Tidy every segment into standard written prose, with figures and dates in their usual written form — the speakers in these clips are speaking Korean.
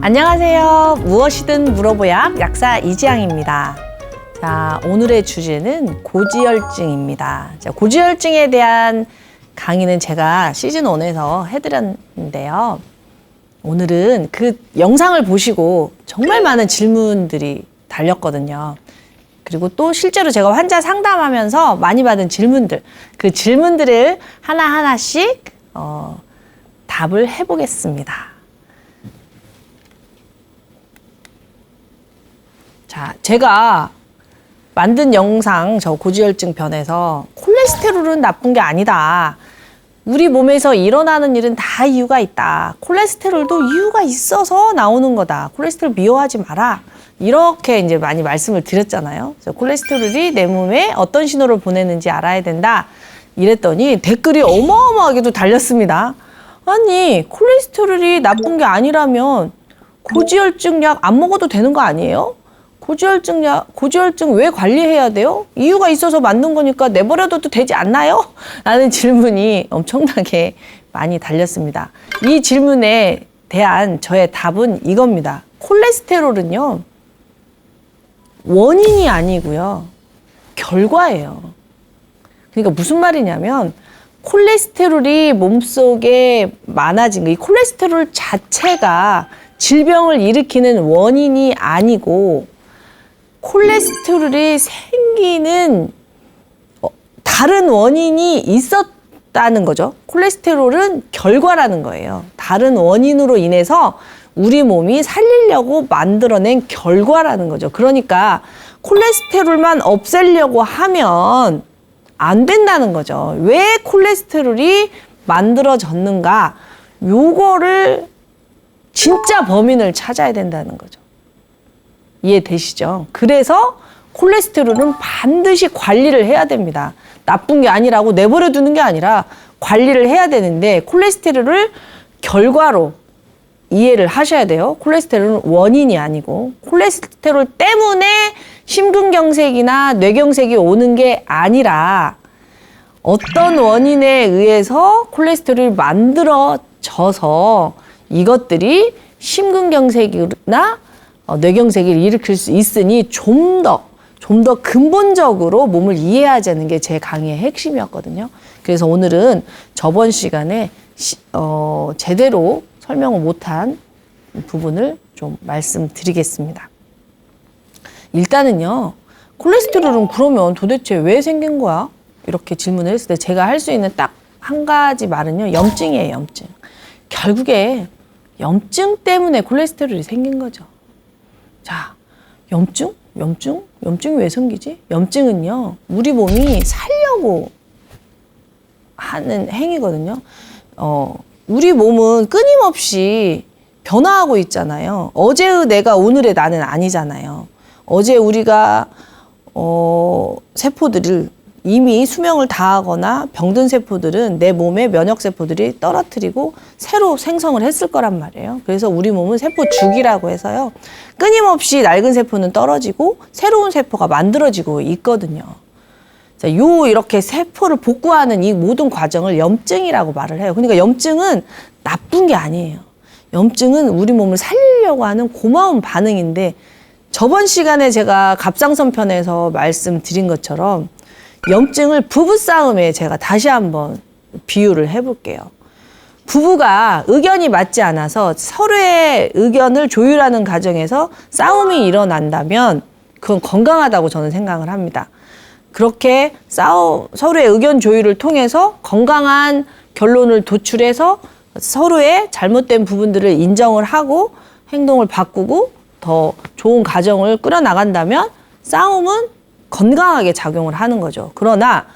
안녕하세요. 무엇이든 물어보약 약사 이지향입니다. 자, 오늘의 주제는 고지혈증입니다. 자, 고지혈증에 대한 강의는 제가 시즌 1에서 해드렸는데요. 오늘은 그 영상을 보시고 정말 많은 질문들이 달렸거든요. 그리고 또 실제로 제가 환자 상담하면서 많이 받은 질문들, 그 질문들을 하나하나씩 답을 해보겠습니다. 자, 제가 만든 영상, 저 고지혈증 편에서 콜레스테롤은 나쁜 게 아니다. 우리 몸에서 일어나는 일은 다 이유가 있다. 콜레스테롤도 이유가 있어서 나오는 거다. 콜레스테롤 미워하지 마라. 이렇게 이제 많이 말씀을 드렸잖아요. 그래서 콜레스테롤이 내 몸에 어떤 신호를 보내는지 알아야 된다. 이랬더니 댓글이 어마어마하게도 달렸습니다. 아니, 콜레스테롤이 나쁜 게 아니라면 고지혈증 약 안 먹어도 되는 거 아니에요? 고지혈증 왜 관리해야 돼요? 이유가 있어서 만든 거니까 내버려둬도 되지 않나요? 라는 질문이 엄청나게 많이 달렸습니다. 이 질문에 대한 저의 답은 이겁니다. 콜레스테롤은요, 원인이 아니고요, 결과예요. 그러니까 무슨 말이냐면, 콜레스테롤이 몸속에 많아진 거, 이 콜레스테롤 자체가 질병을 일으키는 원인이 아니고, 콜레스테롤이 생기는 다른 원인이 있었다는 거죠. 콜레스테롤은 결과라는 거예요. 다른 원인으로 인해서 우리 몸이 살리려고 만들어낸 결과라는 거죠. 그러니까 콜레스테롤만 없애려고 하면 안 된다는 거죠. 왜 콜레스테롤이 만들어졌는가? 요거를 진짜 범인을 찾아야 된다는 거죠. 이해되시죠? 그래서 콜레스테롤은 반드시 관리를 해야 됩니다. 나쁜 게 아니라고 내버려 두는 게 아니라 관리를 해야 되는데, 콜레스테롤을 결과로 이해를 하셔야 돼요. 콜레스테롤은 원인이 아니고, 콜레스테롤 때문에 심근경색이나 뇌경색이 오는 게 아니라 어떤 원인에 의해서 콜레스테롤이 만들어져서 이것들이 심근경색이나 뇌경색을 일으킬 수 있으니 좀 더 근본적으로 몸을 이해하자는 게 제 강의의 핵심이었거든요. 그래서 오늘은 저번 시간에 제대로 설명을 못한 부분을 좀 말씀드리겠습니다. 일단은요, 콜레스테롤은 그러면 도대체 왜 생긴 거야? 이렇게 질문을 했을 때 제가 할 수 있는 딱 한 가지 말은요, 염증이에요, 염증. 결국에 염증 때문에 콜레스테롤이 생긴 거죠. 자, 염증이 왜 생기지? 염증은요, 우리 몸이 살려고 하는 행위거든요. 우리 몸은 끊임없이 변화하고 있잖아요. 어제의 내가 오늘의 나는 아니잖아요. 어제 우리가 세포들을 이미 수명을 다하거나 병든 세포들은 내 몸의 면역세포들이 떨어뜨리고 새로 생성을 했을 거란 말이에요. 그래서 우리 몸은 세포 주기라고 해서요, 끊임없이 낡은 세포는 떨어지고 새로운 세포가 만들어지고 있거든요. 자, 이렇게 세포를 복구하는 이 모든 과정을 염증이라고 말을 해요. 그러니까 염증은 나쁜 게 아니에요. 염증은 우리 몸을 살리려고 하는 고마운 반응인데, 저번 시간에 제가 갑상선 편에서 말씀드린 것처럼 염증을 부부싸움에 제가 다시 한번 비유를 해볼게요. 부부가 의견이 맞지 않아서 서로의 의견을 조율하는 과정에서 싸움이 일어난다면 그건 건강하다고 저는 생각을 합니다. 그렇게 서로의 의견 조율을 통해서 건강한 결론을 도출해서 서로의 잘못된 부분들을 인정을 하고 행동을 바꾸고 더 좋은 가정을 끌어나간다면 싸움은 건강하게 작용을 하는 거죠. 그러나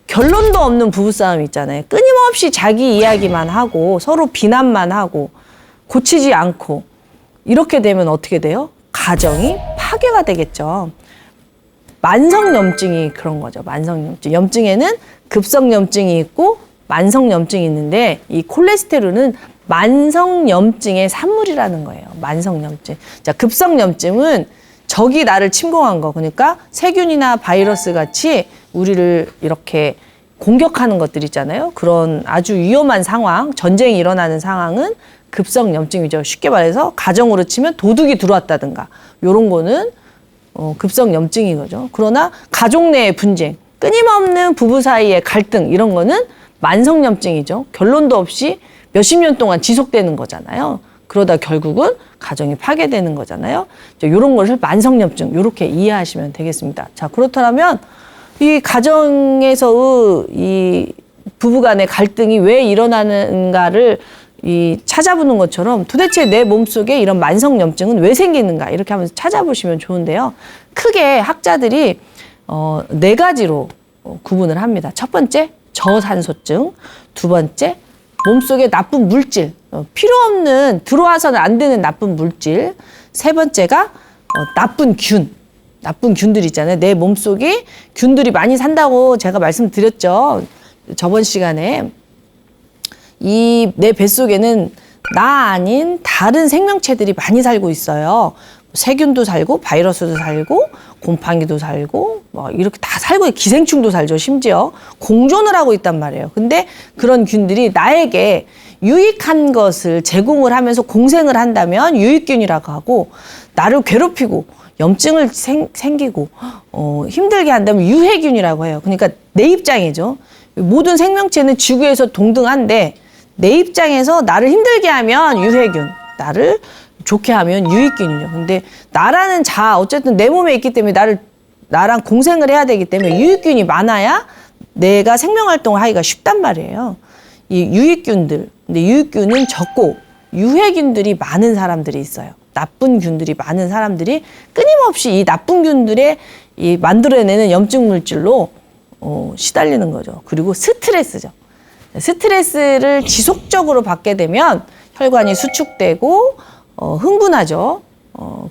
결론도 없는 부부싸움 있잖아요. 끊임없이 자기 이야기만 하고 서로 비난만 하고 고치지 않고 이렇게 되면 어떻게 돼요? 가정이 파괴가 되겠죠. 만성염증이 그런 거죠. 만성염증. 염증에는 급성염증이 있고 만성염증이 있는데, 이 콜레스테롤은 만성염증의 산물이라는 거예요. 만성염증. 자, 급성염증은 적이 나를 침공한 거, 그러니까 세균이나 바이러스 같이 우리를 이렇게 공격하는 것들 있잖아요. 그런 아주 위험한 상황, 전쟁이 일어나는 상황은 급성염증이죠. 쉽게 말해서 가정으로 치면 도둑이 들어왔다든가 요런 거는 급성염증인 거죠. 그러나 가족 내의 분쟁, 끊임없는 부부 사이의 갈등 이런 거는 만성염증이죠. 결론도 없이 몇십 년 동안 지속되는 거잖아요. 그러다 결국은 가정이 파괴되는 거잖아요. 이런 것을 만성염증 이렇게 이해하시면 되겠습니다. 자, 그렇다면 이 가정에서 이 부부간의 갈등이 왜 일어나는가를 찾아보는 것처럼 도대체 내 몸속에 이런 만성염증은 왜 생기는가 이렇게 하면서 찾아보시면 좋은데요. 크게 학자들이 4가지로 구분을 합니다. 첫 번째, 저산소증. 두 번째, 몸속에 나쁜 물질, 필요 없는 들어와서는 안 되는 나쁜 물질. 세 번째가 나쁜 균. 나쁜 균들 있잖아요. 내 몸속에 균들이 많이 산다고 제가 말씀드렸죠. 저번 시간에. 내 뱃속에는 나 아닌 다른 생명체들이 많이 살고 있어요. 세균도 살고 바이러스도 살고 곰팡이도 살고 뭐 이렇게 다 살고 기생충도 살죠. 심지어 공존을 하고 있단 말이에요. 근데 그런 균들이 나에게 유익한 것을 제공을 하면서 공생을 한다면 유익균이라고 하고, 나를 괴롭히고 염증을 생기고 힘들게 한다면 유해균이라고 해요. 그러니까 내 입장이죠. 모든 생명체는 지구에서 동등한데 내 입장에서 나를 힘들게 하면 유해균, 나를 좋게 하면 유익균이죠. 근데 나라는 어쨌든 내 몸에 있기 때문에 나랑 공생을 해야 되기 때문에 유익균이 많아야 내가 생명활동을 하기가 쉽단 말이에요. 이 유익균들, 근데 유익균은 적고 유해균들이 많은 사람들이 있어요. 나쁜 균들이 많은 사람들이 끊임없이 이 나쁜 균들의 만들어내는 염증 물질로 시달리는 거죠. 그리고 스트레스죠. 스트레스를 지속적으로 받게 되면 혈관이 수축되고 흥분하죠.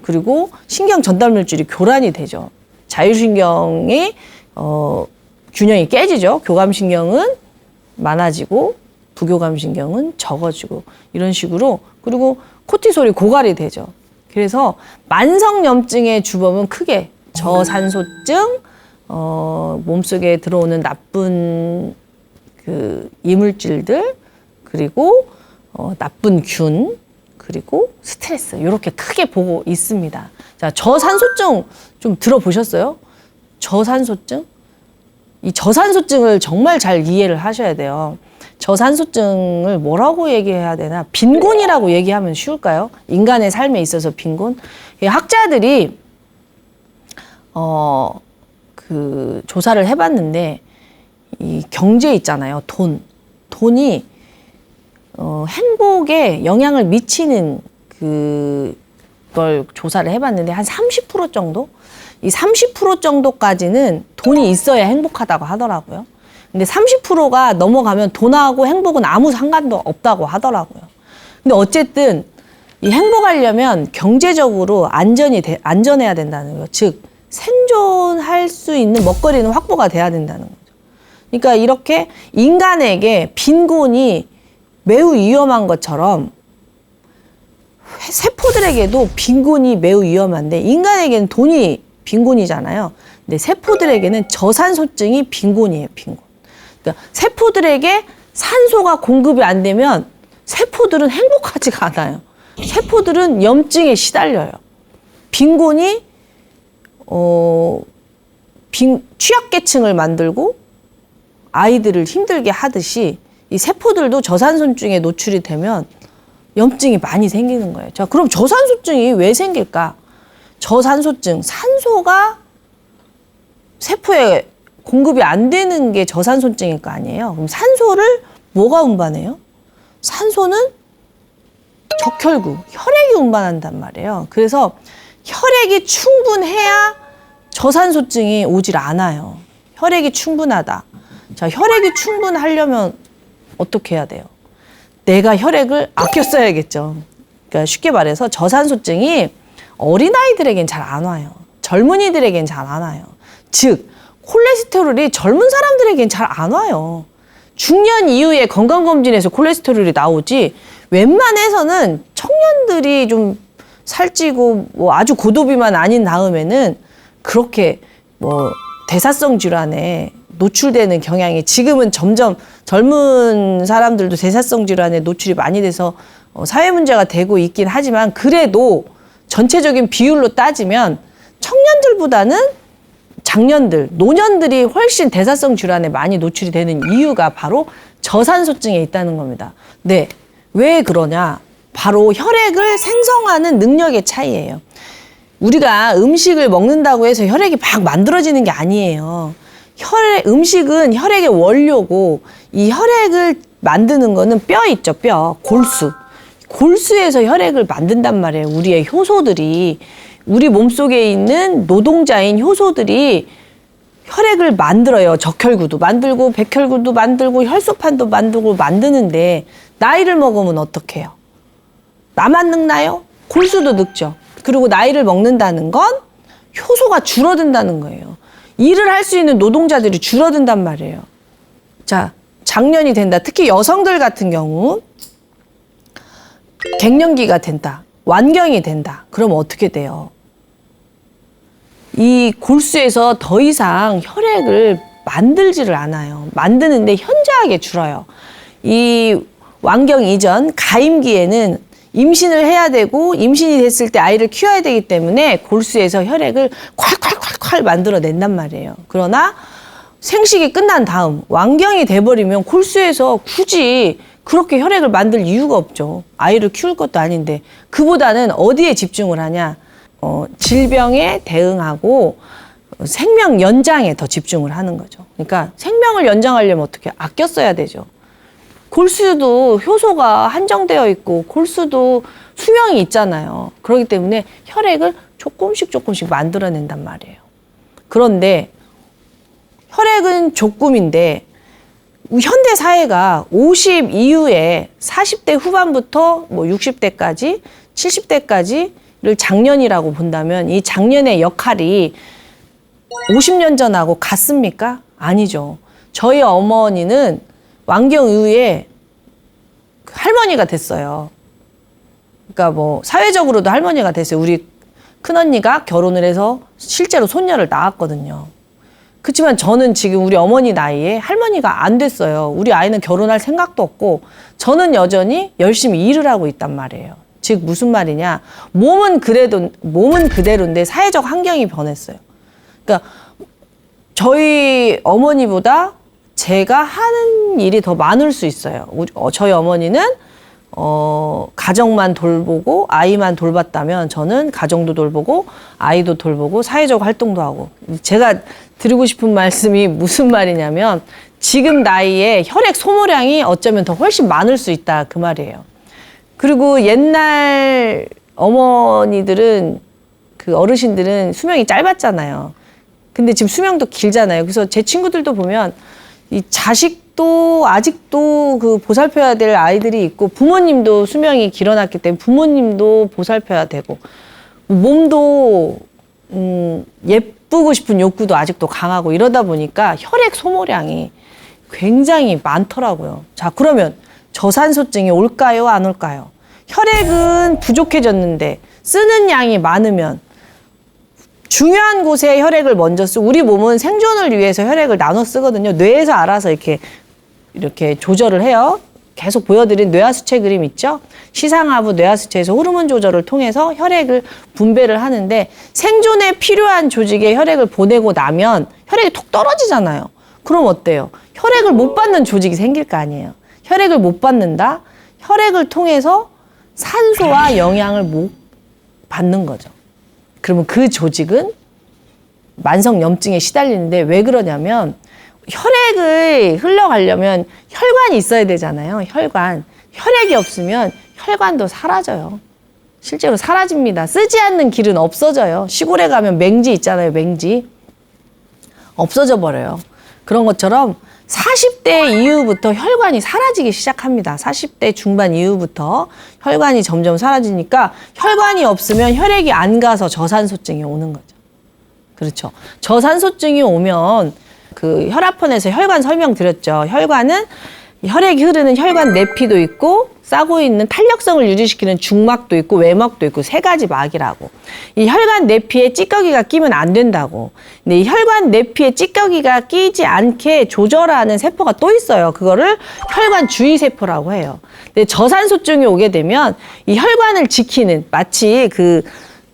그리고 신경 전달 물질이 교란이 되죠. 자율신경이 균형이 깨지죠. 교감신경은 많아지고 부교감신경은 적어지고 이런 식으로, 그리고 코티솔이 고갈이 되죠. 그래서 만성염증의 주범은 크게 저산소증, 몸속에 들어오는 나쁜 이물질들, 그리고 나쁜 균, 그리고 스트레스, 이렇게 크게 보고 있습니다. 자, 저산소증 좀 들어보셨어요? 저산소증? 이 저산소증을 정말 잘 이해를 하셔야 돼요. 저산소증을 뭐라고 얘기해야 되나? 빈곤이라고 얘기하면 쉬울까요? 인간의 삶에 있어서 빈곤? 학자들이 조사를 해봤는데, 이 경제 있잖아요. 돈이 행복에 영향을 미치는 그걸 조사를 해봤는데 한 30% 정도? 이 30% 정도까지는 돈이 있어야 행복하다고 하더라고요. 근데 30%가 넘어가면 돈하고 행복은 아무 상관도 없다고 하더라고요. 근데 어쨌든 이 행복하려면 경제적으로 안전해야 된다는 거예요. 즉 생존할 수 있는 먹거리는 확보가 돼야 된다는 거죠. 그러니까 이렇게 인간에게 빈곤이 매우 위험한 것처럼 세포들에게도 빈곤이 매우 위험한데, 인간에게는 돈이 빈곤이잖아요. 근데 세포들에게는 저산소증이 빈곤이에요. 빈곤. 그러니까 세포들에게 산소가 공급이 안 되면 세포들은 행복하지가 않아요. 세포들은 염증에 시달려요. 빈곤이 취약계층을 만들고 아이들을 힘들게 하듯이 이 세포들도 저산소증에 노출이 되면 염증이 많이 생기는 거예요. 자, 그럼 저산소증이 왜 생길까? 저산소증, 산소가 세포에 공급이 안 되는 게 저산소증일 거 아니에요. 그럼 산소를 뭐가 운반해요? 산소는 적혈구, 혈액이 운반한단 말이에요. 그래서 혈액이 충분해야 저산소증이 오질 않아요. 혈액이 충분하다. 자, 혈액이 충분하려면 어떻게 해야 돼요? 내가 혈액을 아껴 써야겠죠. 그러니까 쉽게 말해서 저산소증이 어린아이들에겐 잘 안 와요. 젊은이들에겐 잘 안 와요. 즉 콜레스테롤이 젊은 사람들에겐 잘 안 와요. 중년 이후에 건강검진에서 콜레스테롤이 나오지, 웬만해서는 청년들이 좀 살찌고 뭐 아주 고도비만 아닌 다음에는 그렇게 뭐 대사성 질환에 노출되는 경향이, 지금은 점점 젊은 사람들도 대사성 질환에 노출이 많이 돼서 사회 문제가 되고 있긴 하지만 그래도 전체적인 비율로 따지면 청년들보다는 장년들, 노년들이 훨씬 대사성 질환에 많이 노출이 되는 이유가 바로 저산소증에 있다는 겁니다. 네, 왜 그러냐? 바로 혈액을 생성하는 능력의 차이예요. 우리가 음식을 먹는다고 해서 혈액이 막 만들어지는 게 아니에요. 음식은 혈액의 원료고 이 혈액을 만드는 거는 뼈 있죠, 뼈, 골수. 골수에서 혈액을 만든단 말이에요. 우리의 효소들이. 우리 몸속에 있는 노동자인 효소들이 혈액을 만들어요. 적혈구도 만들고 백혈구도 만들고 혈소판도 만들고 만드는데 나이를 먹으면 어떻게 해요? 나만 늙나요? 골수도 늙죠. 그리고 나이를 먹는다는 건 효소가 줄어든다는 거예요. 일을 할 수 있는 노동자들이 줄어든단 말이에요. 자, 장년이 된다. 특히 여성들 같은 경우 갱년기가 된다. 완경이 된다. 그럼 어떻게 돼요? 이 골수에서 더 이상 혈액을 만들지를 않아요. 만드는데 현저하게 줄어요. 이 완경 이전 가임기에는 임신을 해야 되고 임신이 됐을 때 아이를 키워야 되기 때문에 골수에서 혈액을 콸콸콸콸 만들어낸단 말이에요. 그러나 생식이 끝난 다음 완경이 돼버리면 골수에서 굳이 그렇게 혈액을 만들 이유가 없죠. 아이를 키울 것도 아닌데. 그보다는 어디에 집중을 하냐? 질병에 대응하고 생명 연장에 더 집중을 하는 거죠. 그러니까 생명을 연장하려면 어떻게 아껴 써야 되죠. 골수도 효소가 한정되어 있고 골수도 수명이 있잖아요. 그렇기 때문에 혈액을 조금씩 만들어낸단 말이에요. 그런데 혈액은 조금인데 현대 사회가 50 이후에 40대 후반부터 뭐 60대까지 70대까지를 장년이라고 본다면 이 장년의 역할이 50년 전하고 같습니까? 아니죠. 저희 어머니는 완경 이후에 할머니가 됐어요. 그러니까 뭐 사회적으로도 할머니가 됐어요. 우리 큰언니가 결혼을 해서 실제로 손녀를 낳았거든요. 그렇지만 저는 지금 우리 어머니 나이에 할머니가 안 됐어요. 우리 아이는 결혼할 생각도 없고 저는 여전히 열심히 일을 하고 있단 말이에요. 즉 무슨 말이냐? 몸은 그대로인데 사회적 환경이 변했어요. 그러니까 저희 어머니보다 제가 하는 일이 더 많을 수 있어요. 저희 어머니는 가정만 돌보고 아이만 돌봤다면 저는 가정도 돌보고 아이도 돌보고 사회적 활동도 하고. 제가 드리고 싶은 말씀이 무슨 말이냐면 지금 나이에 혈액 소모량이 어쩌면 더 훨씬 많을 수 있다 그 말이에요. 그리고 옛날 어머니들은 그 어르신들은 수명이 짧았잖아요. 근데 지금 수명도 길잖아요. 그래서 제 친구들도 보면 이 자식도 아직도 그 보살펴야 될 아이들이 있고 부모님도 수명이 길어놨기 때문에 부모님도 보살펴야 되고 몸도 예쁘고 싶은 욕구도 아직도 강하고 이러다 보니까 혈액 소모량이 굉장히 많더라고요. 자, 그러면 저산소증이 올까요? 안 올까요? 혈액은 부족해졌는데 쓰는 양이 많으면 중요한 곳에 혈액을 먼저 쓰고 우리 몸은 생존을 위해서 혈액을 나눠 쓰거든요. 뇌에서 알아서 이렇게 조절을 해요. 계속 보여드린 뇌하수체 그림 있죠? 시상하부 뇌하수체에서 호르몬 조절을 통해서 혈액을 분배를 하는데 생존에 필요한 조직에 혈액을 보내고 나면 혈액이 톡 떨어지잖아요. 그럼 어때요? 혈액을 못 받는 조직이 생길 거 아니에요. 혈액을 못 받는다? 혈액을 통해서 산소와 영양을 못 받는 거죠. 그러면 그 조직은 만성염증에 시달리는데 왜 그러냐면 혈액을 흘러가려면 혈관이 있어야 되잖아요. 혈액이 없으면 혈관도 사라져요. 실제로 사라집니다. 쓰지 않는 길은 없어져요. 시골에 가면 맹지 있잖아요. 맹지. 없어져 버려요. 그런 것처럼 40대 이후부터 혈관이 사라지기 시작합니다. 40대 중반 이후부터 혈관이 점점 사라지니까 혈관이 없으면 혈액이 안 가서 저산소증이 오는 거죠. 그렇죠. 저산소증이 오면 그 혈압원에서 혈관 설명드렸죠. 혈관은 혈액이 흐르는 혈관 내피도 있고 싸고 있는 탄력성을 유지시키는 중막도 있고 외막도 있고 세 가지 막이라고. 이 혈관 내피에 찌꺼기가 끼면 안 된다고. 근데 이 혈관 내피에 찌꺼기가 끼지 않게 조절하는 세포가 또 있어요. 그거를 혈관 주위 세포라고 해요. 근데 저산소증이 오게 되면 이 혈관을 지키는 마치 그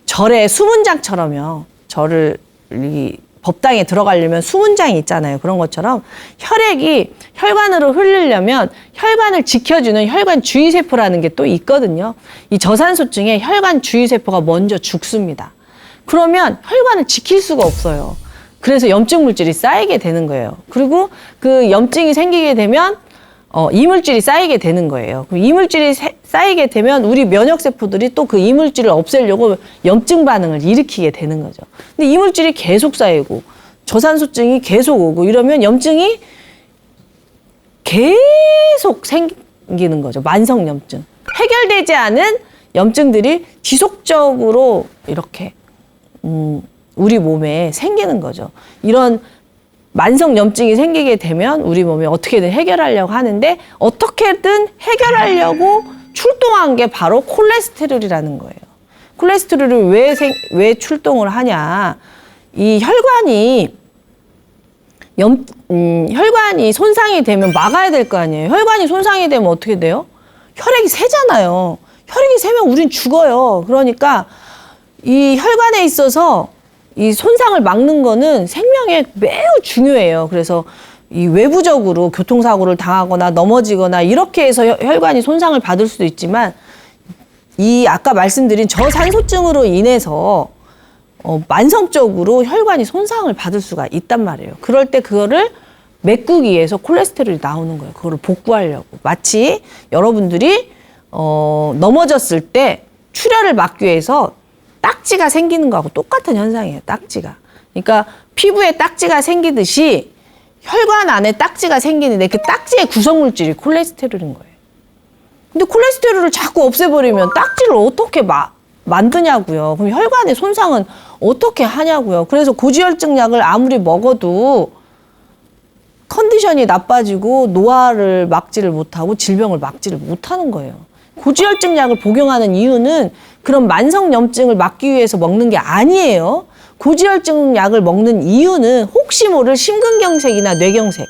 절의 수문장처럼요. 절을 이 법당에 들어가려면 수문장이 있잖아요. 그런 것처럼 혈액이 혈관으로 흐르려면 혈관을 지켜주는 혈관 주위세포라는 게 또 있거든요. 이 저산소증에 혈관 주위세포가 먼저 죽습니다. 그러면 혈관을 지킬 수가 없어요. 그래서 염증 물질이 쌓이게 되는 거예요. 그리고 그 염증이 생기게 되면 이물질이 쌓이게 되는 거예요. 그럼 이물질이 쌓이게 되면 우리 면역세포들이 또 그 이물질을 없애려고 염증 반응을 일으키게 되는 거죠. 근데 이물질이 계속 쌓이고 저산소증이 계속 오고 이러면 염증이 계속 생기는 거죠. 만성염증. 해결되지 않은 염증들이 지속적으로 이렇게 우리 몸에 생기는 거죠. 이런 만성 염증이 생기게 되면 우리 몸에 어떻게든 해결하려고 하는데 어떻게든 해결하려고 출동한 게 바로 콜레스테롤이라는 거예요. 콜레스테롤을 왜 출동을 하냐? 이 혈관이 손상이 되면 막아야 될 거 아니에요. 혈관이 손상이 되면 어떻게 돼요? 혈액이 새잖아요. 혈액이 새면 우린 죽어요. 그러니까 이 혈관에 있어서 이 손상을 막는 거는 생명에 매우 중요해요. 그래서 이 외부적으로 교통사고를 당하거나 넘어지거나 이렇게 해서 혈관이 손상을 받을 수도 있지만 이 아까 말씀드린 저산소증으로 인해서 만성적으로 혈관이 손상을 받을 수가 있단 말이에요. 그럴 때 그거를 메꾸기 위해서 콜레스테롤이 나오는 거예요. 그거를 복구하려고. 마치 여러분들이 넘어졌을 때 출혈을 막기 위해서 딱지가 생기는 거하고 똑같은 현상이에요. 딱지가. 그러니까 피부에 딱지가 생기듯이 혈관 안에 딱지가 생기는데 그 딱지의 구성물질이 콜레스테롤인 거예요. 근데 콜레스테롤을 자꾸 없애버리면 딱지를 어떻게 만드냐고요. 그럼 혈관의 손상은 어떻게 하냐고요. 그래서 고지혈증 약을 아무리 먹어도 컨디션이 나빠지고 노화를 막지를 못하고 질병을 막지를 못하는 거예요. 고지혈증 약을 복용하는 이유는 그런 만성염증을 막기 위해서 먹는 게 아니에요. 고지혈증 약을 먹는 이유는 혹시 모를 심근경색이나 뇌경색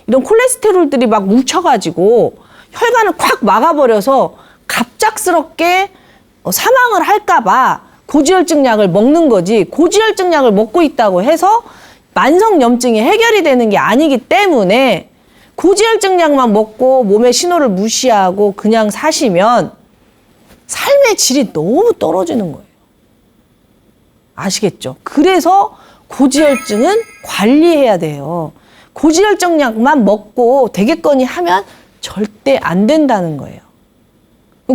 이런 콜레스테롤들이 막 뭉쳐가지고 혈관을 콱 막아버려서 갑작스럽게 사망을 할까봐 고지혈증 약을 먹는 거지 고지혈증 약을 먹고 있다고 해서 만성염증이 해결이 되는 게 아니기 때문에 고지혈증 약만 먹고 몸의 신호를 무시하고 그냥 사시면 삶의 질이 너무 떨어지는 거예요. 아시겠죠? 그래서 고지혈증은 관리해야 돼요. 고지혈증 약만 먹고 되겠거니 하면 절대 안 된다는 거예요.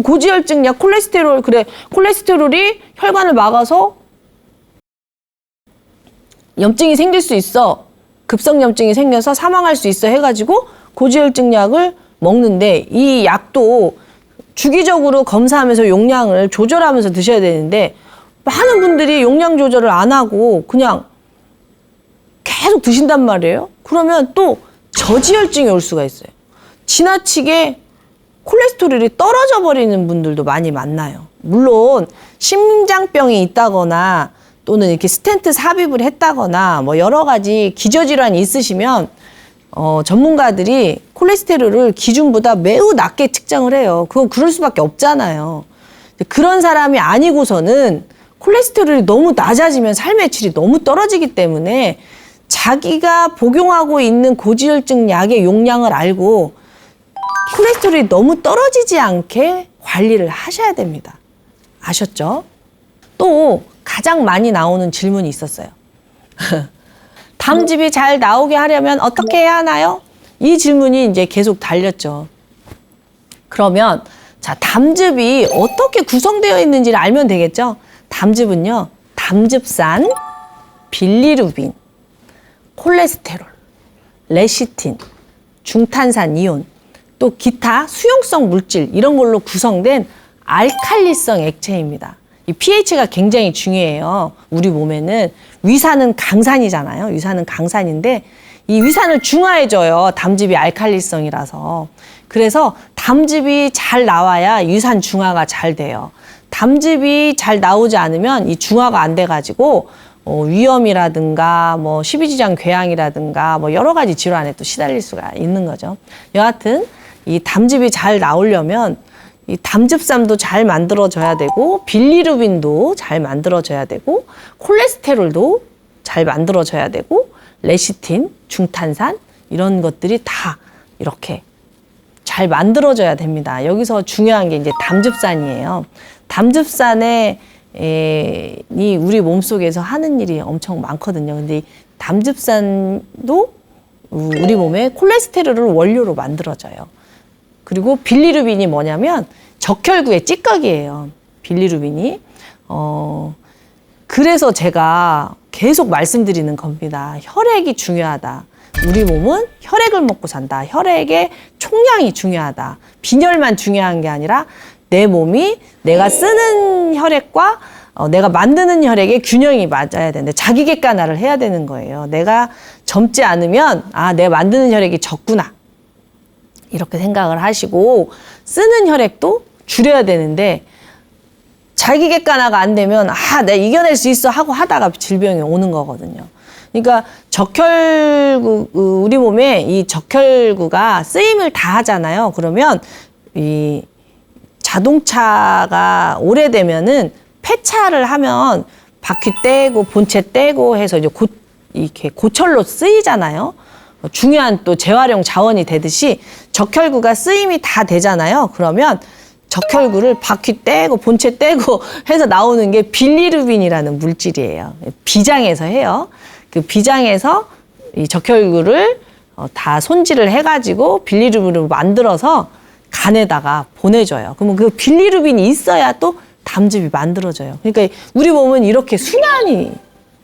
고지혈증 약 콜레스테롤이 혈관을 막아서 염증이 생길 수 있어. 급성염증이 생겨서 사망할 수 있어 해가지고 고지혈증 약을 먹는데 이 약도 주기적으로 검사하면서 용량을 조절하면서 드셔야 되는데 많은 분들이 용량 조절을 안 하고 그냥 계속 드신단 말이에요. 그러면 또 저지혈증이 올 수가 있어요. 지나치게 콜레스테롤이 떨어져 버리는 분들도 많이 만나요. 물론 심장병이 있다거나 또는 이렇게 스텐트 삽입을 했다거나 뭐 여러 가지 기저질환이 있으시면 전문가들이 콜레스테롤을 기준보다 매우 낮게 측정을 해요. 그건 그럴 수밖에 없잖아요. 그런 사람이 아니고서는 콜레스테롤이 너무 낮아지면 삶의 질이 너무 떨어지기 때문에 자기가 복용하고 있는 고지혈증 약의 용량을 알고 콜레스테롤이 너무 떨어지지 않게 관리를 하셔야 됩니다. 아셨죠? 또 가장 많이 나오는 질문이 있었어요. 담즙이 잘 나오게 하려면 어떻게 해야 하나요? 이 질문이 이제 계속 달렸죠. 그러면 자, 담즙이 어떻게 구성되어 있는지를 알면 되겠죠? 담즙은요, 담즙산, 빌리루빈, 콜레스테롤, 레시틴, 중탄산 이온, 또 기타 수용성 물질 이런 걸로 구성된 알칼리성 액체입니다. 이 pH가 굉장히 중요해요. 우리 몸에는 위산은 강산이잖아요. 위산은 강산인데 이 위산을 중화해줘요. 담즙이 알칼리성이라서. 그래서 담즙이 잘 나와야 위산 중화가 잘 돼요. 담즙이 잘 나오지 않으면 이 중화가 안 돼가지고 위염이라든가 뭐 십이지장 궤양이라든가 뭐 여러 가지 질환에 또 시달릴 수가 있는 거죠. 여하튼 이 담즙이 잘 나오려면 이 담즙산도 잘 만들어져야 되고 빌리루빈도 잘 만들어져야 되고 콜레스테롤도 잘 만들어져야 되고 레시틴, 중탄산 이런 것들이 다 이렇게 잘 만들어져야 됩니다. 여기서 중요한 게 이제 담즙산이에요. 담즙산이 우리 몸속에서 하는 일이 엄청 많거든요. 근데 이 담즙산도 우리 몸에 콜레스테롤을 원료로 만들어져요. 그리고 빌리루빈이 뭐냐면 적혈구의 찌꺼기예요. 빌리루빈이. 그래서 제가 계속 말씀드리는 겁니다. 혈액이 중요하다. 우리 몸은 혈액을 먹고 산다. 혈액의 총량이 중요하다. 빈혈만 중요한 게 아니라 내 몸이 내가 쓰는 혈액과 내가 만드는 혈액의 균형이 맞아야 되는데 자기 객관화를 해야 되는 거예요. 내가 젊지 않으면 내가 만드는 혈액이 적구나. 이렇게 생각을 하시고 쓰는 혈액도 줄여야 되는데 자기 객관화가 안 되면 내가 이겨낼 수 있어 하고 하다가 질병이 오는 거거든요. 그러니까 적혈구, 우리 몸에 이 적혈구가 쓰임을 다 하잖아요. 그러면 이 자동차가 오래되면은 폐차를 하면 바퀴 떼고 본체 떼고 해서 이제 이렇게 고철로 쓰이잖아요. 중요한 또 재활용 자원이 되듯이 적혈구가 쓰임이 다 되잖아요. 그러면 적혈구를 바퀴 떼고 본체 떼고 해서 나오는 게 빌리루빈이라는 물질이에요. 비장에서 해요. 그 비장에서 이 적혈구를 다 손질을 해가지고 빌리루빈으로 만들어서 간에다가 보내줘요. 그러면 그 빌리루빈이 있어야 또 담즙이 만들어져요. 그러니까 우리 몸은 이렇게 순환이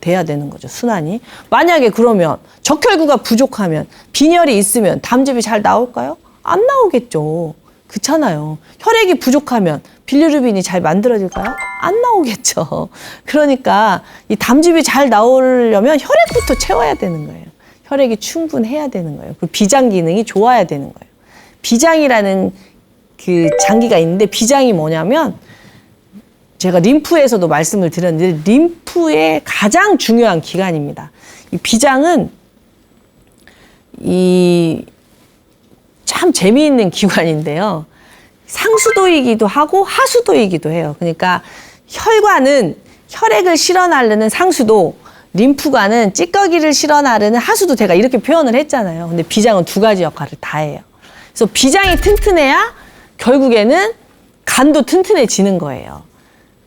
돼야 되는 거죠. 순환이. 만약에 그러면 적혈구가 부족하면 빈혈이 있으면 담즙이 잘 나올까요? 안 나오겠죠. 그렇잖아요. 혈액이 부족하면 빌리루빈이 잘 만들어질까요? 안 나오겠죠. 그러니까 이 담즙이 잘 나오려면 혈액부터 채워야 되는 거예요. 혈액이 충분해야 되는 거예요. 그 비장 기능이 좋아야 되는 거예요. 비장이라는 그 장기가 있는데 비장이 뭐냐면 제가 림프에서도 말씀을 드렸는데 림프의 가장 중요한 기관입니다. 이 비장은 참 재미있는 기관인데요. 상수도이기도 하고 하수도이기도 해요. 그러니까 혈관은 혈액을 실어 나르는 상수도, 림프관은 찌꺼기를 실어 나르는 하수도 제가 이렇게 표현을 했잖아요. 근데 비장은 두 가지 역할을 다 해요. 그래서 비장이 튼튼해야 결국에는 간도 튼튼해지는 거예요.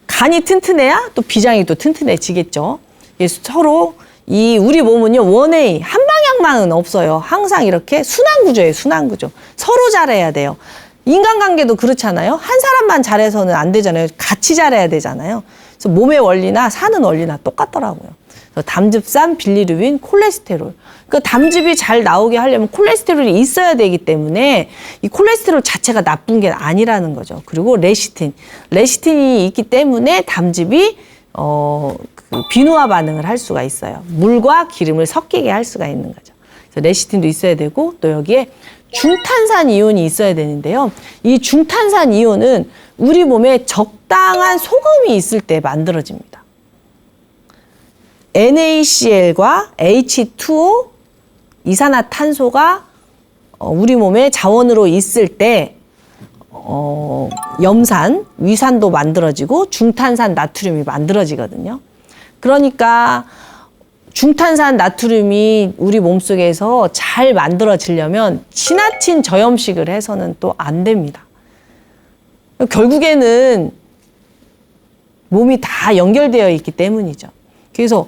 간이 튼튼해야 또 비장이 또 튼튼해지겠죠. 서로 우리 몸은요, 원웨이, 한 방향만은 없어요. 항상 이렇게 순환구조예요, 순환구조. 서로 잘해야 돼요. 인간관계도 그렇잖아요. 한 사람만 잘해서는 안 되잖아요. 같이 잘해야 되잖아요. 그래서 몸의 원리나 사는 원리나 똑같더라고요. 그래서 담즙산, 빌리루빈, 콜레스테롤. 그 담즙이 잘 나오게 하려면 콜레스테롤이 있어야 되기 때문에 이 콜레스테롤 자체가 나쁜 게 아니라는 거죠. 그리고 레시틴이 있기 때문에 담즙이 비누화 반응을 할 수가 있어요. 물과 기름을 섞이게 할 수가 있는 거죠. 그래서 레시틴도 있어야 되고 또 여기에 중탄산 이온이 있어야 되는데요. 이 중탄산 이온은 우리 몸에 적당한 소금이 있을 때 만들어집니다. NaCl과 H2O, 이산화탄소가 우리 몸에 자원으로 있을 때 염산, 위산도 만들어지고 중탄산 나트륨이 만들어지거든요. 그러니까 중탄산 나트륨이 우리 몸속에서 잘 만들어지려면 지나친 저염식을 해서는 또 안 됩니다. 결국에는 몸이 다 연결되어 있기 때문이죠. 그래서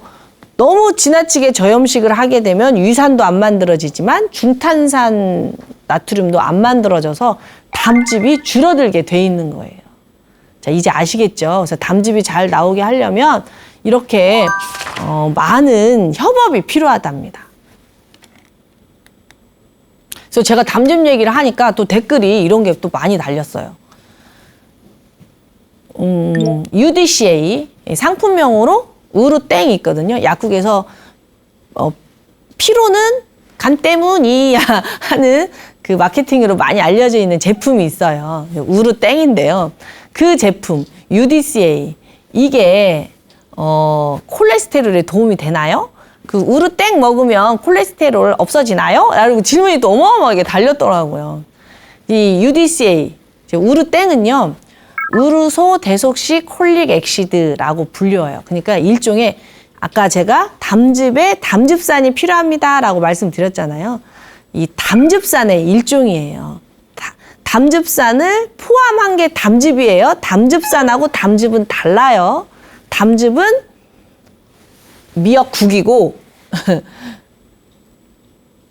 너무 지나치게 저염식을 하게 되면 위산도 안 만들어지지만 중탄산 나트륨도 안 만들어져서 담즙이 줄어들게 돼 있는 거예요. 자, 이제 아시겠죠? 그래서 담즙이 잘 나오게 하려면 이렇게 많은 협업이 필요하답니다. 그래서 제가 담즙 얘기를 하니까 또 댓글이 이런 게 또 많이 달렸어요. UDCA 상품명으로 우르땡이 있거든요. 약국에서 피로는 간 때문이야 하는 그 마케팅으로 많이 알려져 있는 제품이 있어요. 우르땡인데요. 그 제품 UDCA 이게 콜레스테롤에 도움이 되나요? 그 우르땡 먹으면 콜레스테롤 없어지나요? 라고 질문이 또 어마어마하게 달렸더라고요. 이 UDCA 우르땡은요, 우르소 대속식 콜릭 액시드라고 불려요. 그러니까 일종의 아까 제가 담즙에 담즙산이 필요합니다라고 말씀드렸잖아요. 이 담즙산의 일종이에요. 담즙산을 포함한 게 담즙이에요. 담즙산하고 담즙은 달라요. 담즙은 미역국이고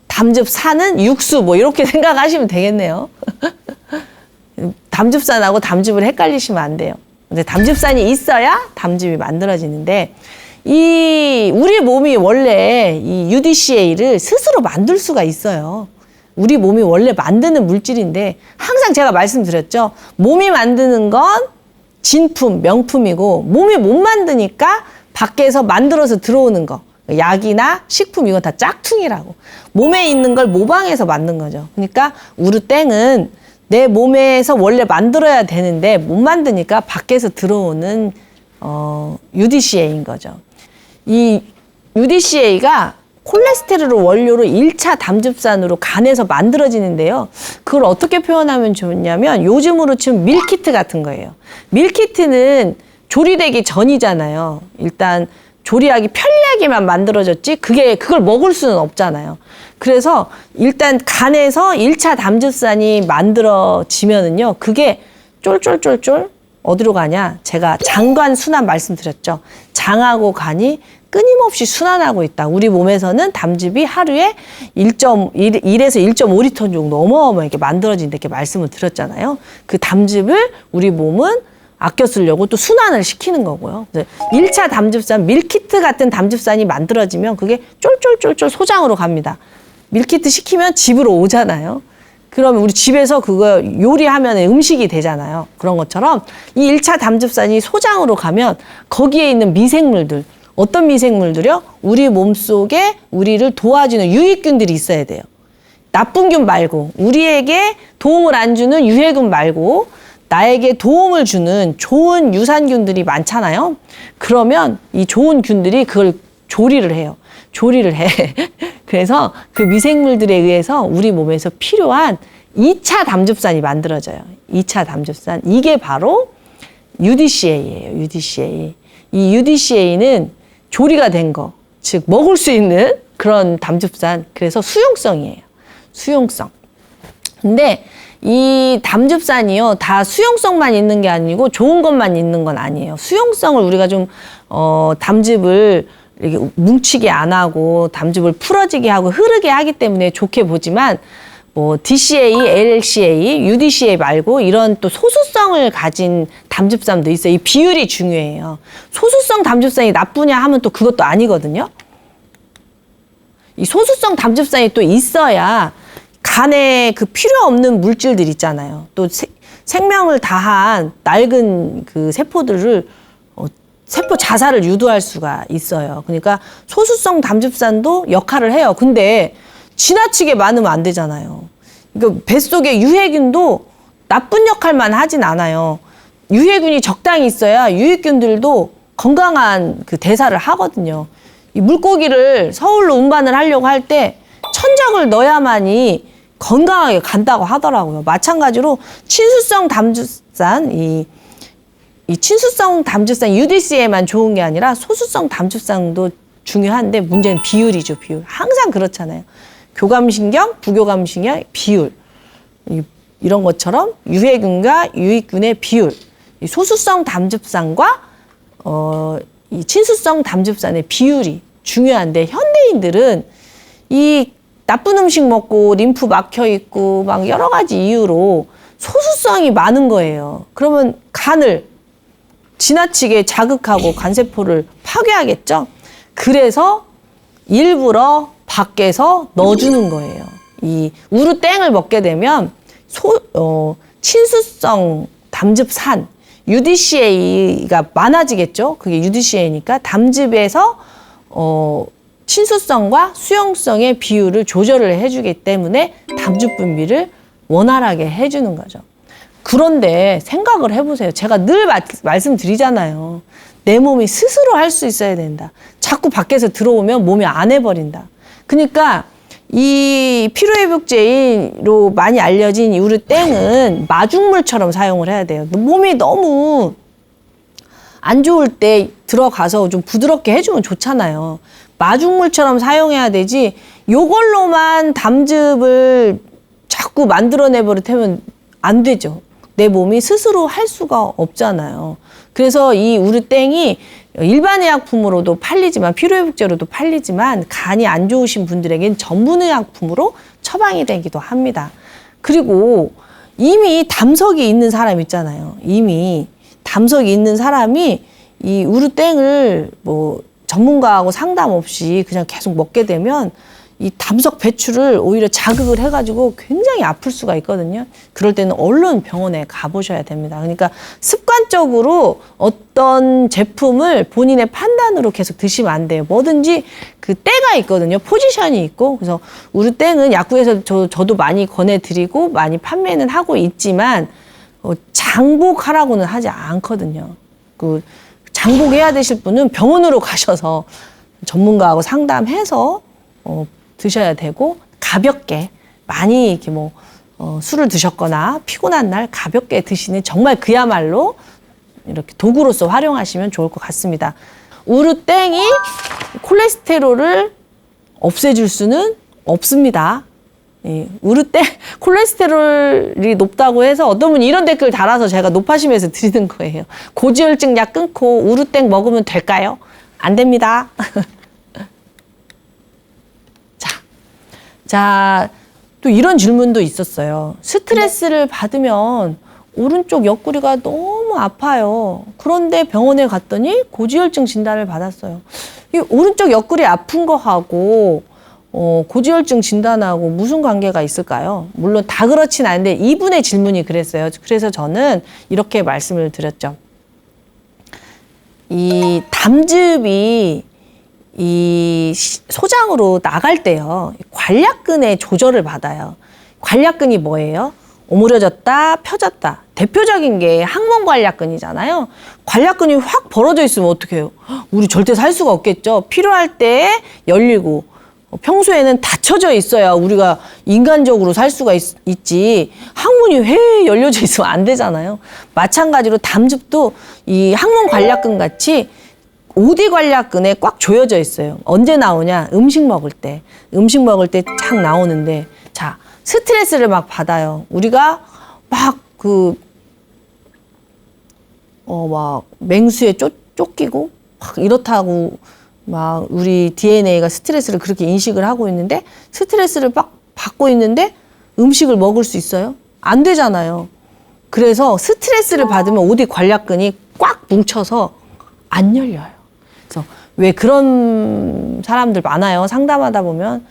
담즙산은 육수 뭐 이렇게 생각하시면 되겠네요. 담즙산하고 담즙을 헷갈리시면 안 돼요. 근데 담즙산이 있어야 담즙이 만들어지는데 우리 몸이 원래 이 UDCA를 스스로 만들 수가 있어요. 우리 몸이 원래 만드는 물질인데 항상 제가 말씀드렸죠. 몸이 만드는 건 진품, 명품이고 몸이 못 만드니까 밖에서 만들어서 들어오는 거. 약이나 식품 이건 다 짝퉁이라고. 몸에 있는 걸 모방해서 만든 거죠. 그러니까 우르땡은 내 몸에서 원래 만들어야 되는데 못 만드니까 밖에서 들어오는 UDCA인 거죠. 이 UDCA가 콜레스테롤을 원료로 1차 담즙산으로 간에서 만들어지는데요. 그걸 어떻게 표현하면 좋냐면 요즘으로 치면 밀키트 같은 거예요. 밀키트는 조리되기 전이잖아요. 일단 조리하기 편리하게만 만들어졌지 그걸 먹을 수는 없잖아요. 그래서 일단 간에서 1차 담즙산이 만들어지면은요. 그게 쫄쫄쫄쫄 어디로 가냐? 제가 장관 순환 말씀드렸죠. 장하고 간이 끊임없이 순환하고 있다. 우리 몸에서는 담즙이 하루에 1에서 1.5리터 정도 어마어마하게 만들어진다 이렇게 말씀을 드렸잖아요. 그 담즙을 우리 몸은 아껴 쓰려고 또 순환을 시키는 거고요. 1차 담즙산, 밀키트 같은 담즙산이 만들어지면 그게 쫄쫄쫄쫄 소장으로 갑니다. 밀키트 시키면 집으로 오잖아요. 그러면 우리 집에서 그거 요리하면 음식이 되잖아요. 그런 것처럼 이 1차 담즙산이 소장으로 가면 거기에 있는 미생물들, 어떤 미생물들이요? 우리 몸속에 우리를 도와주는 유익균들이 있어야 돼요. 나쁜 균 말고, 우리에게 도움을 안 주는 유해균 말고 나에게 도움을 주는 좋은 유산균들이 많잖아요. 그러면 이 좋은 균들이 그걸 조리를 해요. 조리를 해. 그래서 그 미생물들에 의해서 우리 몸에서 필요한 2차 담즙산이 만들어져요. 2차 담즙산. 이게 바로 UDCA예요. UDCA. 이 UDCA는 조리가 된 거, 즉 먹을 수 있는 그런 담즙산. 그래서 수용성이에요. 수용성. 근데 이 담즙산이요, 다 수용성만 있는 게 아니고 좋은 것만 있는 건 아니에요. 수용성을 우리가 좀 담즙을 이렇게 뭉치게 안 하고 담즙을 풀어지게 하고 흐르게 하기 때문에 좋게 보지만 뭐 DCA, LCA, UDCA 말고 이런 또 소수성을 가진 담즙산도 있어요. 이 비율이 중요해요. 소수성 담즙산이 나쁘냐 하면 또 그것도 아니거든요. 이 소수성 담즙산이 또 있어야 간에 그 필요 없는 물질들 있잖아요. 또 생명을 다한 낡은 그 세포들을 세포 자살을 유도할 수가 있어요. 그러니까 소수성 담즙산도 역할을 해요. 근데 지나치게 많으면 안 되잖아요. 그러니까 뱃속에 유해균도 나쁜 역할만 하진 않아요. 유해균이 적당히 있어야 유익균들도 건강한 그 대사를 하거든요. 이 물고기를 서울로 운반을 하려고 할 때 천적을 넣어야만이 건강하게 간다고 하더라고요. 마찬가지로 친수성 담즙산, 이 친수성 담즙산 UDCA만 좋은 게 아니라 소수성 담즙산도 중요한데 문제는 비율이죠. 비율. 항상 그렇잖아요. 교감신경, 부교감신경 비율. 이런 것처럼 유해균과 유익균의 비율. 이 소수성 담즙산과 이 친수성 담즙산의 비율이 중요한데 현대인들은 이 나쁜 음식 먹고 림프 막혀 있고 막 여러 가지 이유로 소수성이 많은 거예요. 그러면 간을 지나치게 자극하고 간세포를 파괴하겠죠. 그래서 일부러 밖에서 넣어주는 거예요. 이 우르땡을 먹게 되면 친수성 담즙산 UDCA가 많아지겠죠. 그게 UDCA니까 담즙에서 친수성과 수용성의 비율을 조절을 해주기 때문에 담즙 분비를 원활하게 해주는 거죠. 그런데 생각을 해보세요. 제가 늘 말씀드리잖아요. 내 몸이 스스로 할 수 있어야 된다. 자꾸 밖에서 들어오면 몸이 안 해버린다. 그러니까 이 피로회복제로 많이 알려진 이 우르땡은 마중물처럼 사용을 해야 돼요. 몸이 너무 안 좋을 때 들어가서 좀 부드럽게 해주면 좋잖아요. 마중물처럼 사용해야 되지 요걸로만 담즙을 자꾸 만들어내 버릇하면 안 되죠. 내 몸이 스스로 할 수가 없잖아요. 그래서 이 우르땡이 일반 의약품으로도 팔리지만 피로회복제로도 팔리지만 간이 안 좋으신 분들에겐 전문의약품으로 처방이 되기도 합니다. 그리고 이미 담석이 있는 사람 있잖아요. 이미 담석이 있는 사람이 이 우르땡을 뭐 전문가하고 상담 없이 그냥 계속 먹게 되면 이 담석 배출을 오히려 자극을 해가지고 굉장히 아플 수가 있거든요. 그럴 때는 얼른 병원에 가보셔야 됩니다. 그러니까 습관적으로 어떤 제품을 본인의 판단으로 계속 드시면 안 돼요. 뭐든지 그 때가 있거든요. 포지션이 있고. 그래서 우르땡은 약국에서 저도 많이 권해드리고 많이 판매는 하고 있지만 장복하라고는 하지 않거든요. 그 장복해야 되실 분은 병원으로 가셔서 전문가하고 상담해서 드셔야 되고 가볍게 많이 이렇게 뭐 술을 드셨거나 피곤한 날 가볍게 드시는 정말 그야말로 이렇게 도구로서 활용하시면 좋을 것 같습니다. 우르땡이 콜레스테롤을 없애줄 수는 없습니다. 예, 우르땡 콜레스테롤이 높다고 해서 어떤 분이 이런 댓글 달아서 제가 높아심에서 드리는 거예요. 고지혈증 약 끊고 우르땡 먹으면 될까요? 안 됩니다. 자, 또 이런 질문도 있었어요. 스트레스를 받으면 오른쪽 옆구리가 너무 아파요. 그런데 병원에 갔더니 고지혈증 진단을 받았어요. 이 오른쪽 옆구리 아픈 거하고 고지혈증 진단하고 무슨 관계가 있을까요? 물론 다 그렇진 않은데 이분의 질문이 그랬어요. 그래서 저는 이렇게 말씀을 드렸죠. 이 담즙이 이 소장으로 나갈 때요. 관략근의 조절을 받아요. 관략근이 뭐예요? 오므려졌다, 펴졌다. 대표적인 게 항문 관략근이잖아요. 관략근이 확 벌어져 있으면 어떻게 해요? 우리 절대 살 수가 없겠죠. 필요할 때 열리고 평소에는 닫혀져 있어야 우리가 인간적으로 살 수가 있지. 항문이 회 열려져 있으면 안 되잖아요. 마찬가지로 담즙도 이 항문 관략근 같이 오디 관략근에 꽉 조여져 있어요. 언제 나오냐? 음식 먹을 때. 음식 먹을 때 착 나오는데, 자, 스트레스를 막 받아요. 우리가 막 막 맹수에 쫓기고 막 이렇다고 막 우리 DNA가 스트레스를 그렇게 인식을 하고 있는데 스트레스를 막 받고 있는데 음식을 먹을 수 있어요? 안 되잖아요. 그래서 스트레스를 받으면 오디 관략근이 꽉 뭉쳐서 안 열려요. 그래서 왜 그런 사람들 많아요. 상담하다 보면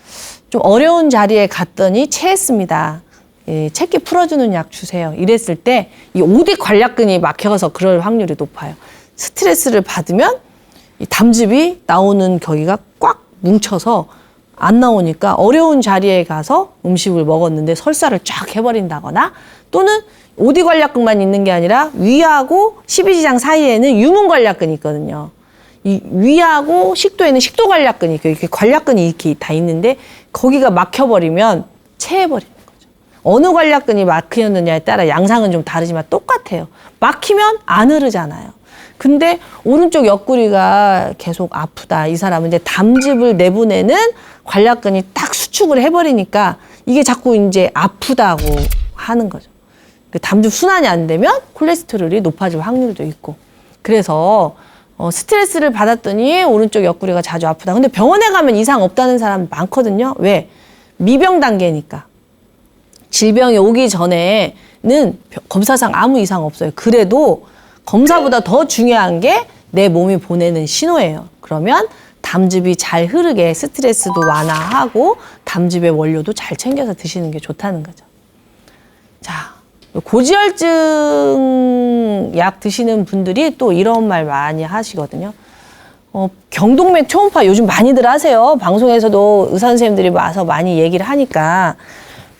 좀 어려운 자리에 갔더니 체했습니다. 예, 체기 풀어주는 약 주세요. 이랬을 때 이 오디 관략근이 막혀서 그럴 확률이 높아요. 스트레스를 받으면 이 담즙이 나오는 거기가 꽉 뭉쳐서 안 나오니까 어려운 자리에 가서 음식을 먹었는데 설사를 쫙 해버린다거나 또는 오디 관략근만 있는 게 아니라 위하고 십이지장 사이에는 유문 관략근이 있거든요. 이 위하고 식도에는 식도 관략근이 있고 이렇게 관략근이 이렇게 다 있는데 거기가 막혀버리면 체해버리는 거죠. 어느 관략근이 막히느냐에 따라 양상은 좀 다르지만 똑같아요. 막히면 안 흐르잖아요. 근데 오른쪽 옆구리가 계속 아프다. 이 사람은 이제 담즙을 내보내는 관략근이 딱 수축을 해버리니까 이게 자꾸 이제 아프다고 하는 거죠. 담즙 순환이 안 되면 콜레스테롤이 높아질 확률도 있고. 그래서 스트레스를 받았더니 오른쪽 옆구리가 자주 아프다. 근데 병원에 가면 이상 없다는 사람 많거든요. 왜? 미병 단계니까. 질병이 오기 전에는 검사상 아무 이상 없어요. 그래도 검사보다 더 중요한 게 내 몸이 보내는 신호예요. 그러면 담즙이 잘 흐르게 스트레스도 완화하고 담즙의 원료도 잘 챙겨서 드시는 게 좋다는 거죠. 자, 고지혈증 약 드시는 분들이 또 이런 말 많이 하시거든요. 경동맥 초음파 요즘 많이들 하세요. 방송에서도 의사 선생님들이 와서 많이 얘기를 하니까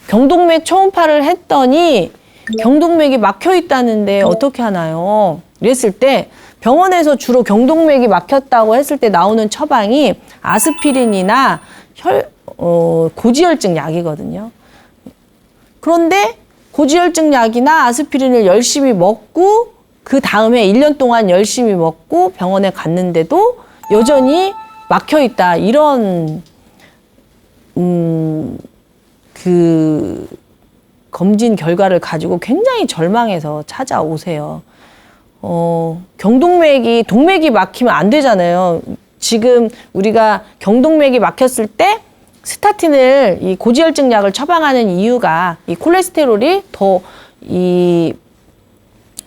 경동맥 초음파를 했더니 경동맥이 막혀 있다는데 어떻게 하나요? 이랬을 때 병원에서 주로 경동맥이 막혔다고 했을 때 나오는 처방이 아스피린이나 고지혈증 약이거든요. 그런데 고지혈증 약이나 아스피린을 열심히 먹고 그 다음에 1년 동안 열심히 먹고 병원에 갔는데도 여전히 막혀 있다. 이런 그 검진 결과를 가지고 굉장히 절망해서 찾아오세요. 동맥이 막히면 안 되잖아요. 지금 우리가 경동맥이 막혔을 때 스타틴을 이 고지혈증 약을 처방하는 이유가 이 콜레스테롤이 더 이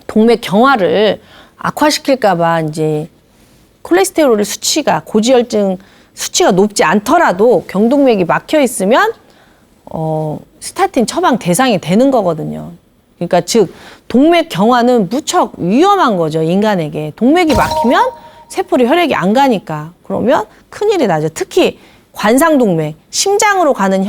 동맥 경화를 악화시킬까봐 이제 콜레스테롤의 수치가 고지혈증 수치가 높지 않더라도 경동맥이 막혀 있으면 스타틴 처방 대상이 되는 거거든요. 그러니까 즉 동맥 경화는 무척 위험한 거죠. 인간에게. 동맥이 막히면 세포로 혈액이 안 가니까. 그러면 큰일이 나죠. 특히 관상동맥, 심장으로 가는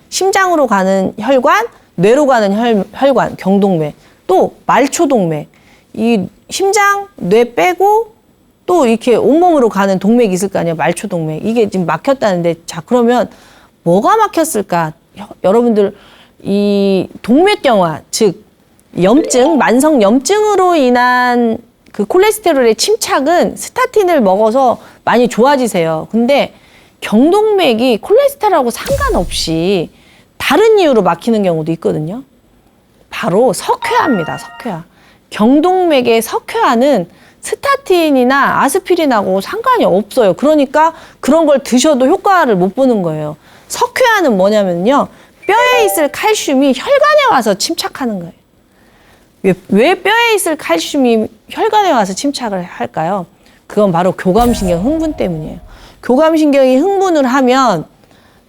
심장으로 가는 혈관, 뇌로 가는 혈관, 경동맥, 또 말초동맥. 이 심장, 뇌 빼고 또 이렇게 온몸으로 가는 동맥이 있을 거 아니에요. 말초동맥. 이게 지금 막혔다는데, 자, 그러면 뭐가 막혔을까? 여러분들, 이 동맥경화, 즉, 염증, 만성 염증으로 인한 그 콜레스테롤의 침착은 스타틴을 먹어서 많이 좋아지세요. 근데 경동맥이 콜레스테롤하고 상관없이 다른 이유로 막히는 경우도 있거든요. 바로 석회화입니다. 석회화. 경동맥의 석회화는 스타틴이나 아스피린하고 상관이 없어요. 그러니까 그런 걸 드셔도 효과를 못 보는 거예요. 석회화는 뭐냐면요. 뼈에 있을 칼슘이 혈관에 와서 침착하는 거예요. 왜 뼈에 있을 칼슘이 혈관에 와서 침착을 할까요? 그건 바로 교감신경 흥분 때문이에요. 교감신경이 흥분을 하면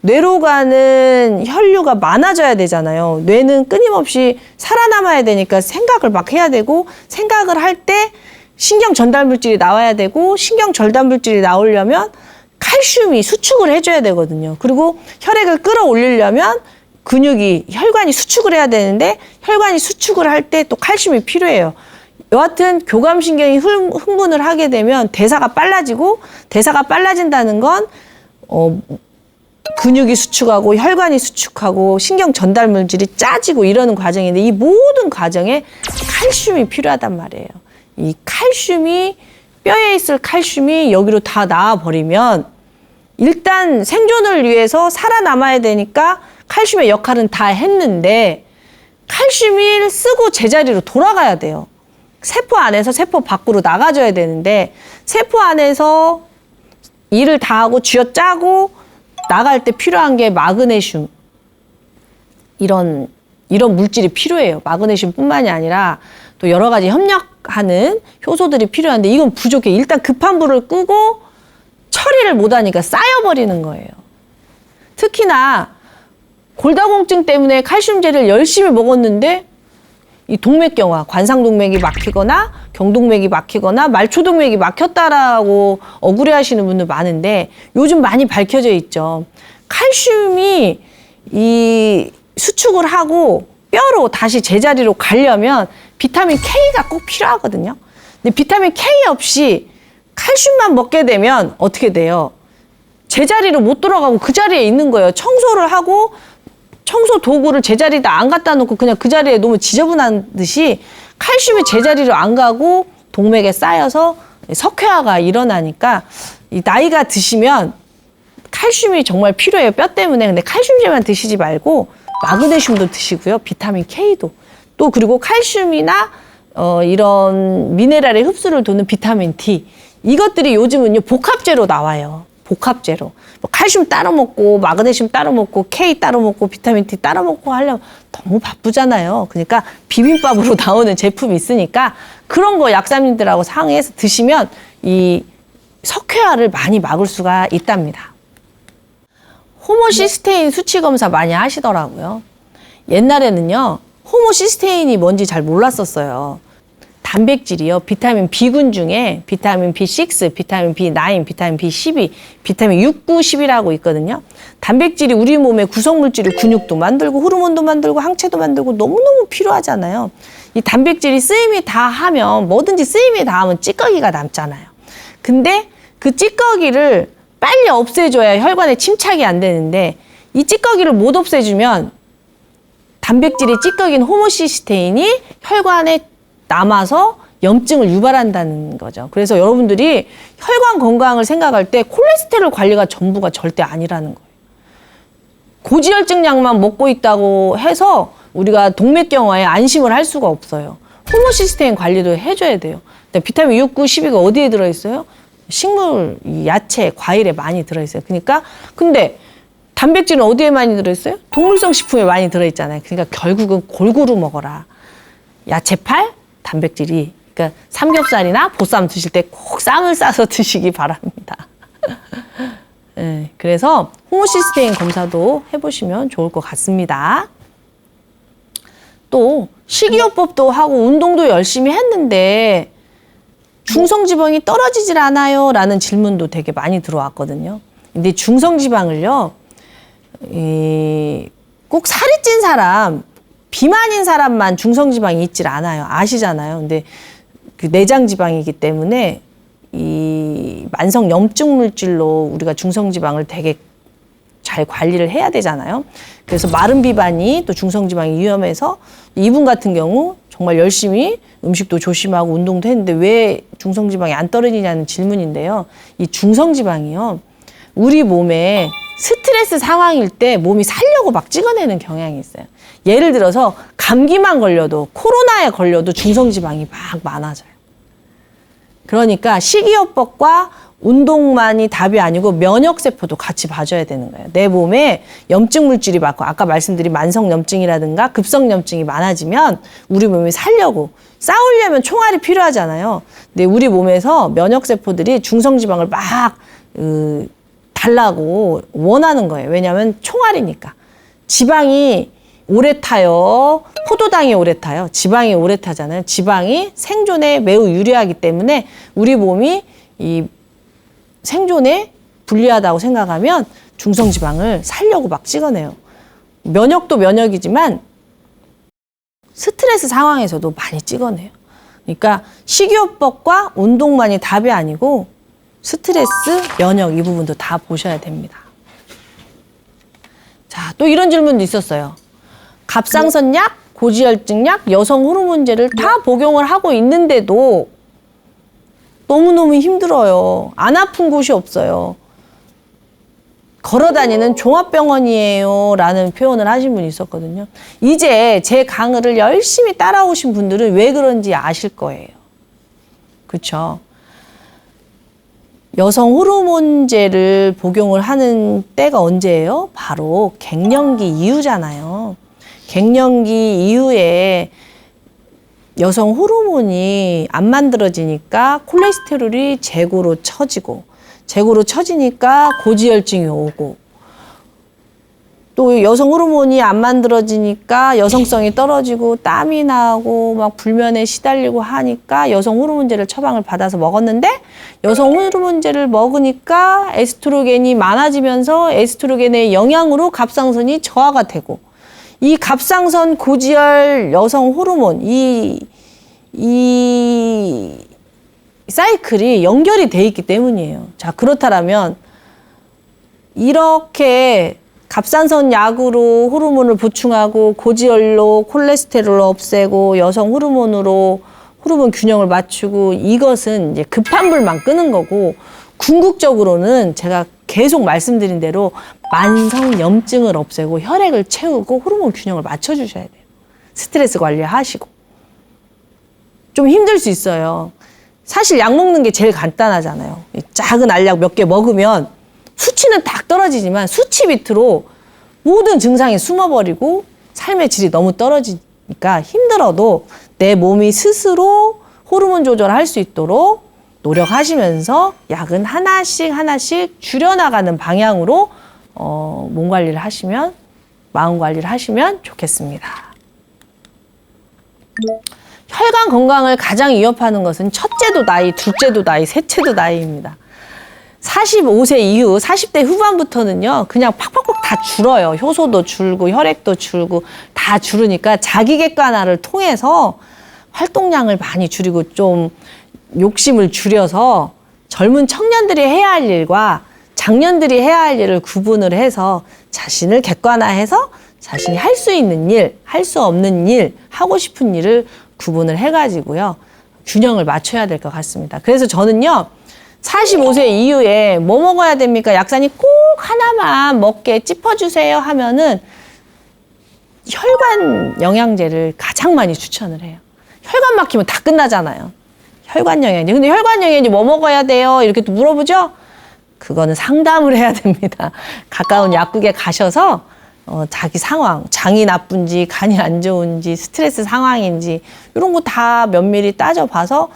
뇌로 가는 혈류가 많아져야 되잖아요. 뇌는 끊임없이 살아남아야 되니까 생각을 막 해야 되고, 생각을 할 때 신경 전달 물질이 나와야 되고, 신경 전달 물질이 나오려면 칼슘이 수축을 해줘야 되거든요. 그리고 혈액을 끌어올리려면 혈관이 수축을 해야 되는데, 혈관이 수축을 할 때 또 칼슘이 필요해요. 여하튼 교감신경이 흥분을 하게 되면 대사가 빨라지고, 대사가 빨라진다는 건 근육이 수축하고 혈관이 수축하고 신경 전달 물질이 짜지고 이러는 과정인데, 이 모든 과정에 칼슘이 필요하단 말이에요. 이 칼슘이, 뼈에 있을 칼슘이 여기로 다 나와버리면 일단 생존을 위해서 살아남아야 되니까 칼슘의 역할은 다 했는데, 칼슘을 쓰고 제자리로 돌아가야 돼요. 세포 안에서 세포 밖으로 나가줘야 되는데, 세포 안에서 일을 다 하고 쥐어짜고 나갈 때 필요한 게 마그네슘, 이런 물질이 필요해요. 마그네슘뿐만이 아니라 또 여러 가지 협력하는 효소들이 필요한데, 이건 부족해. 일단 급한 불을 끄고 처리를 못하니까 쌓여버리는 거예요. 특히나 골다공증 때문에 칼슘제를 열심히 먹었는데 이 동맥경화, 관상동맥이 막히거나 경동맥이 막히거나 말초동맥이 막혔다라고 억울해하시는 분들 많은데, 요즘 많이 밝혀져 있죠. 칼슘이 이 수축을 하고 뼈로 다시 제자리로 가려면 비타민 K가 꼭 필요하거든요. 근데 비타민 K 없이 칼슘만 먹게 되면 어떻게 돼요? 제자리로 못 돌아가고 그 자리에 있는 거예요. 청소를 하고 청소 도구를 제자리에다 안 갖다 놓고 그냥 그 자리에 너무 지저분한 듯이 칼슘이 제자리로 안 가고 동맥에 쌓여서 석회화가 일어나니까, 이 나이가 드시면 칼슘이 정말 필요해요. 뼈 때문에. 근데 칼슘제만 드시지 말고 마그네슘도 드시고요. 비타민 K도. 또 그리고 칼슘이나 이런 미네랄의 흡수를 도는 비타민 D. 이것들이 요즘은요 복합제로 나와요. 복합제로. 뭐 칼슘 따로 먹고 마그네슘 따로 먹고 K 따로 먹고 비타민 D 따로 먹고 하려면 너무 바쁘잖아요. 그러니까 비빔밥으로 나오는 제품이 있으니까 그런 거 약사님들하고 상의해서 드시면 이 석회화를 많이 막을 수가 있답니다. 호모시스테인 수치 검사 많이 하시더라고요. 옛날에는요 호모시스테인이 뭔지 잘 몰랐었어요. 단백질이요. 비타민 B군 중에 비타민 B6, 비타민 B9, 비타민 B12, 비타민 6, 9, 10이라고 있거든요. 단백질이 우리 몸의 구성물질을 근육도 만들고 호르몬도 만들고 항체도 만들고 너무너무 필요하잖아요. 이 단백질이 쓰임이 다 하면 뭐든지 쓰임이 다 하면 찌꺼기가 남잖아요. 근데 그 찌꺼기를 빨리 없애줘야 혈관에 침착이 안 되는데 이 찌꺼기를 못 없애주면 단백질이 찌꺼기인 호모시스테인이 혈관에 남아서 염증을 유발한다는 거죠. 그래서 여러분들이 혈관 건강을 생각할 때 콜레스테롤 관리가 전부가 절대 아니라는 거예요. 고지혈증 약만 먹고 있다고 해서 우리가 동맥경화에 안심을 할 수가 없어요. 호모시스테인 관리도 해줘야 돼요. 비타민 6, 9, 12가 어디에 들어있어요? 식물, 야채, 과일에 많이 들어있어요. 그러니까 근데 단백질은 어디에 많이 들어있어요? 동물성 식품에 많이 들어있잖아요. 그러니까 결국은 골고루 먹어라. 야채팔, 단백질이. 그러니까 삼겹살이나 보쌈 드실 때 꼭 쌈을 싸서 드시기 바랍니다. 네, 그래서 호모시스테인 검사도 해보시면 좋을 것 같습니다. 또 식이요법도 하고 운동도 열심히 했는데 중성지방이 떨어지질 않아요? 라는 질문도 되게 많이 들어왔거든요. 근데 중성지방을요, 꼭 살이 찐 사람, 비만인 사람만 중성지방이 있질 않아요. 아시잖아요. 근데 그 내장지방이기 때문에 이 만성 염증 물질로 우리가 중성지방을 되게 잘 관리를 해야 되잖아요. 그래서 마른 비만이 또 중성지방이 위험해서 이분 같은 경우 정말 열심히 음식도 조심하고 운동도 했는데 왜 중성지방이 안 떨어지냐는 질문인데요. 이 중성지방이요, 우리 몸에 스트레스 상황일 때 몸이 살려고 막 찍어내는 경향이 있어요. 예를 들어서 감기만 걸려도, 코로나에 걸려도 중성지방이 막 많아져요. 그러니까 식이요법과 운동만이 답이 아니고 면역세포도 같이 봐줘야 되는 거예요. 내 몸에 염증 물질이 많고, 아까 말씀드린 만성염증이라든가 급성염증이 많아지면 우리 몸이 살려고, 싸우려면 총알이 필요하잖아요. 근데 우리 몸에서 면역세포들이 중성지방을 막 달라고 원하는 거예요. 왜냐하면 총알이니까. 지방이 오래 타요. 포도당이 오래 타요. 지방이 오래 타잖아요. 지방이 생존에 매우 유리하기 때문에 우리 몸이 이 생존에 불리하다고 생각하면 중성지방을 살려고 막 찍어내요. 면역도 면역이지만 스트레스 상황에서도 많이 찍어내요. 그러니까 식이요법과 운동만이 답이 아니고 스트레스, 면역 이 부분도 다 보셔야 됩니다. 자, 또 이런 질문도 있었어요. 갑상선 약, 고지혈증 약, 여성 호르몬제를 다 복용을 하고 있는데도 너무너무 힘들어요. 안 아픈 곳이 없어요. 걸어다니는 종합병원이에요 라는 표현을 하신 분이 있었거든요. 이제 제 강의를 열심히 따라오신 분들은 왜 그런지 아실 거예요. 그렇죠? 여성 호르몬제를 복용을 하는 때가 언제예요? 바로 갱년기 이후잖아요. 갱년기 이후에 여성 호르몬이 안 만들어지니까 콜레스테롤이 재고로 처지고, 재고로 처지니까 고지혈증이 오고, 또 여성 호르몬이 안 만들어지니까 여성성이 떨어지고 땀이 나고 막 불면에 시달리고 하니까 여성 호르몬제를 처방을 받아서 먹었는데, 여성 호르몬제를 먹으니까 에스트로겐이 많아지면서 에스트로겐의 영향으로 갑상선이 저하가 되고, 이 갑상선, 고지혈, 여성 호르몬 이 사이클이 연결이 돼 있기 때문이에요. 자, 그렇다면 이렇게 갑상선 약으로 호르몬을 보충하고 고지혈로 콜레스테롤을 없애고 여성 호르몬으로 호르몬 균형을 맞추고, 이것은 이제 급한 불만 끄는 거고, 궁극적으로는 제가 계속 말씀드린 대로 만성 염증을 없애고 혈액을 채우고 호르몬 균형을 맞춰주셔야 돼요. 스트레스 관리하시고. 좀 힘들 수 있어요. 사실 약 먹는 게 제일 간단하잖아요. 작은 알약 몇 개 먹으면 수치는 딱 떨어지지만 수치 밑으로 모든 증상이 숨어버리고 삶의 질이 너무 떨어지니까 힘들어도 내 몸이 스스로 호르몬 조절할 수 있도록 노력하시면서 약은 하나씩 하나씩 줄여나가는 방향으로 몸 관리를 하시면, 마음 관리를 하시면 좋겠습니다. 혈관 건강을 가장 위협하는 것은 첫째도 나이, 둘째도 나이, 셋째도 나이입니다. 45세 이후, 40대 후반부터는요, 그냥 팍팍팍 다 줄어요. 효소도 줄고, 혈액도 줄고, 다 줄으니까 자기 객관화를 통해서 활동량을 많이 줄이고 좀 욕심을 줄여서 젊은 청년들이 해야 할 일과 장년들이 해야 할 일을 구분을 해서 자신을 객관화해서 자신이 할 수 있는 일, 할 수 없는 일, 하고 싶은 일을 구분을 해가지고요. 균형을 맞춰야 될 것 같습니다. 그래서 저는요. 45세 이후에 뭐 먹어야 됩니까? 약사님 꼭 하나만 먹게 짚어주세요 하면은 혈관 영양제를 가장 많이 추천을 해요. 혈관 막히면 다 끝나잖아요. 혈관 영양제. 근데 혈관 영양제 뭐 먹어야 돼요? 이렇게 또 물어보죠? 그거는 상담을 해야 됩니다. 가까운 약국에 가셔서 자기 상황, 장이 나쁜지, 간이 안 좋은지, 스트레스 상황인지 이런 거 다 면밀히 따져봐서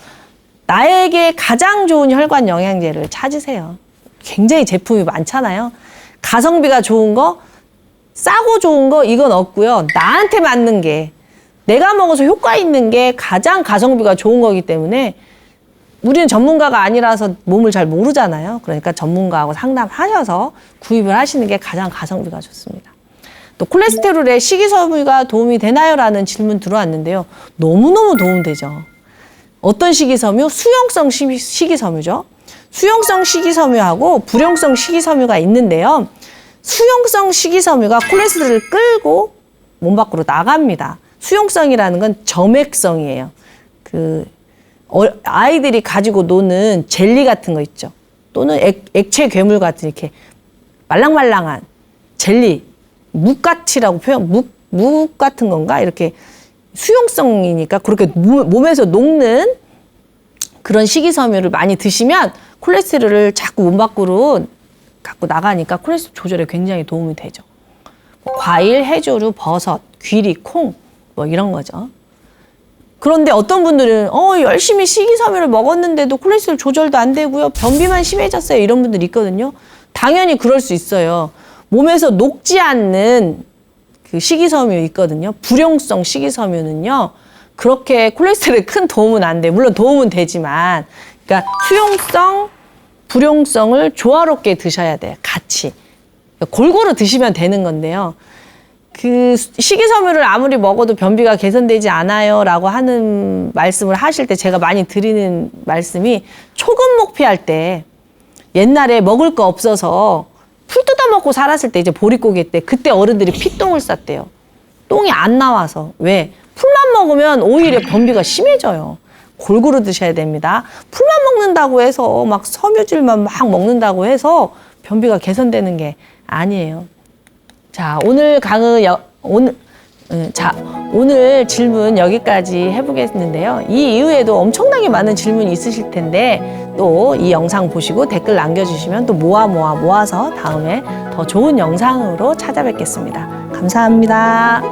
나에게 가장 좋은 혈관 영양제를 찾으세요. 굉장히 제품이 많잖아요. 가성비가 좋은 거, 싸고 좋은 거 이건 없고요. 나한테 맞는 게, 내가 먹어서 효과 있는 게 가장 가성비가 좋은 거기 때문에 우리는 전문가가 아니라서 몸을 잘 모르잖아요. 그러니까 전문가하고 상담하셔서 구입을 하시는 게 가장 가성비가 좋습니다. 또 콜레스테롤에 식이섬유가 도움이 되나요? 라는 질문 들어왔는데요. 너무너무 도움되죠. 어떤 식이섬유? 수용성 식이섬유죠. 수용성 식이섬유하고 불용성 식이섬유가 있는데요. 수용성 식이섬유가 콜레스테롤을 끌고 몸 밖으로 나갑니다. 수용성이라는 건 점액성이에요. 아이들이 가지고 노는 젤리 같은 거 있죠. 또는 액체 괴물 같은 이렇게 말랑말랑한 젤리, 묵같이라고 묵 같은 건가? 이렇게 수용성이니까 그렇게 몸에서 녹는 그런 식이섬유를 많이 드시면 콜레스테롤을 자꾸 몸 밖으로 갖고 나가니까 콜레스테롤 조절에 굉장히 도움이 되죠. 과일, 해조류, 버섯, 귀리, 콩 뭐 이런 거죠. 그런데 어떤 분들은 열심히 식이섬유를 먹었는데도 콜레스테롤 조절도 안 되고요. 변비만 심해졌어요. 이런 분들이 있거든요. 당연히 그럴 수 있어요. 몸에서 녹지 않는 그 식이섬유 있거든요. 불용성 식이섬유는요. 그렇게 콜레스테롤에 큰 도움은 안 돼요. 물론 도움은 되지만 그러니까 수용성, 불용성을 조화롭게 드셔야 돼요. 같이. 그러니까 골고루 드시면 되는 건데요. 그 식이섬유를 아무리 먹어도 변비가 개선되지 않아요 라고 하는 말씀을 하실 때 제가 많이 드리는 말씀이 초급 목피할 때 옛날에 먹을 거 없어서 풀 뜯어 먹고 살았을 때 이제 보릿고개 때 그때 어른들이 피똥을 쌌대요. 똥이 안 나와서. 왜? 풀만 먹으면 오히려 변비가 심해져요. 골고루 드셔야 됩니다. 풀만 먹는다고 해서 막 섬유질만 막 먹는다고 해서 변비가 개선되는 게 아니에요. 자, 오늘 질문 여기까지 해보겠는데요. 이 이후에도 엄청나게 많은 질문이 있으실 텐데 또 이 영상 보시고 댓글 남겨주시면 또 모아서 다음에 더 좋은 영상으로 찾아뵙겠습니다. 감사합니다.